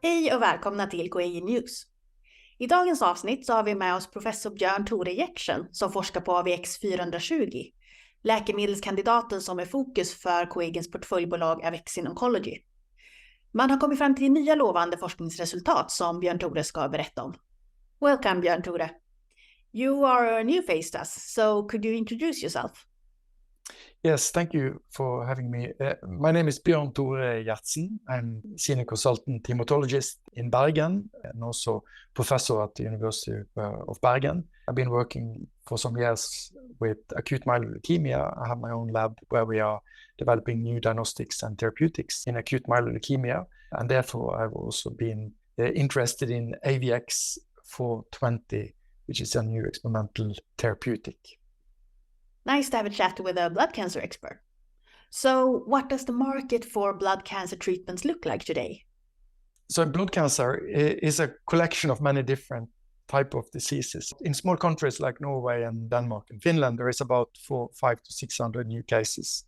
Hej och välkomna till KI News. I dagens avsnitt så har vi med oss professor Björn Tore Gjertsen som forskar på AVX420, läkemedelskandidaten som är fokus för Coegens portföljbolag Avexin Oncology. Man har kommit fram till nya lovande forskningsresultat som Björn Tore ska berätta om. Welcome Björn Tore. You are a new face to us, so could you introduce yourself? Yes, thank you for having me. My name is Björn Tore Gjertsen. I'm senior consultant hematologist in Bergen and also professor at the University of Bergen. I've been working for some years with acute myeloid leukemia. I have my own lab where we are developing new diagnostics and therapeutics in acute myeloid leukemia. And therefore, I've also been interested in AVX420, which is a new experimental therapeutic. Nice to have a chat with a blood cancer expert. So what does the market for blood cancer treatments look like today? So blood cancer is a collection of many different types of diseases. In small countries like Norway and Denmark and Finland, there is about 500 to 600 new cases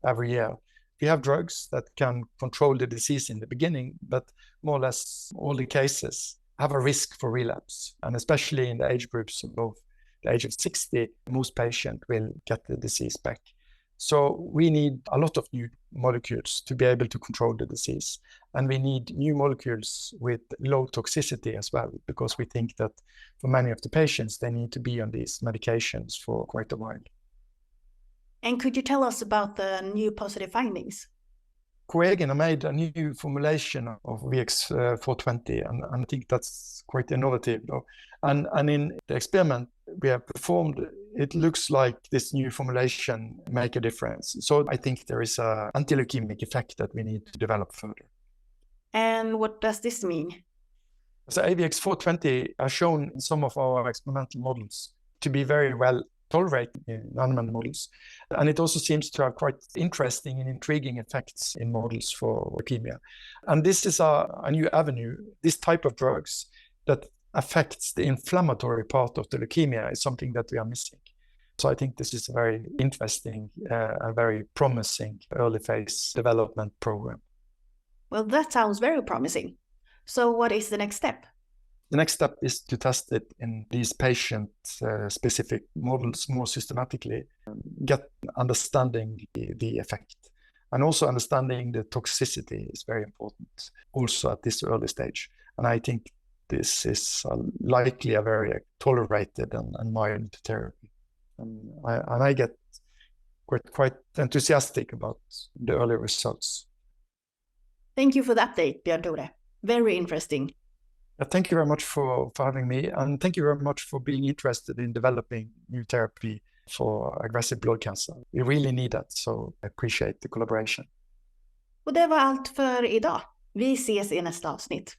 every year. We have drugs that can control the disease in the beginning, but more or less all the cases have a risk for relapse. And especially in the age groups above the age of 60, most patients will get the disease back. So we need a lot of new molecules to be able to control the disease. And we need new molecules with low toxicity as well, because we think that for many of the patients, they need to be on these medications for quite a while. And could you tell us about the new positive findings? Coegen made a new formulation of VX420, and I think that's quite innovative. And in the experiment we have performed, it looks like this new formulation make a difference. So I think there is an anti-leukemic effect that we need to develop further. And what does this mean? So AVX420 has shown in some of our experimental models to be very well tolerated in animal models. And it also seems to have quite interesting and intriguing effects in models for leukemia. And this is a new avenue. This type of drugs that affects the inflammatory part of the leukemia is something that we are missing. So I think this is a very interesting, a very promising early phase development program. Well, that sounds very promising. So what is the next step? The next step is to test it in these patient-specific models more systematically, get understanding the effect. And also understanding the toxicity is very important, also at this early stage. And I think this is likely a very tolerated and mild therapy. And I get quite enthusiastic about the early results. Thank you for the update, Björn Tore. Very interesting. Thank you very much for having me, and thank you very much for being interested in developing new therapy for aggressive blood cancer. We really need that, so I appreciate the collaboration. Och det var allt för idag. Vi ses i nästa avsnitt.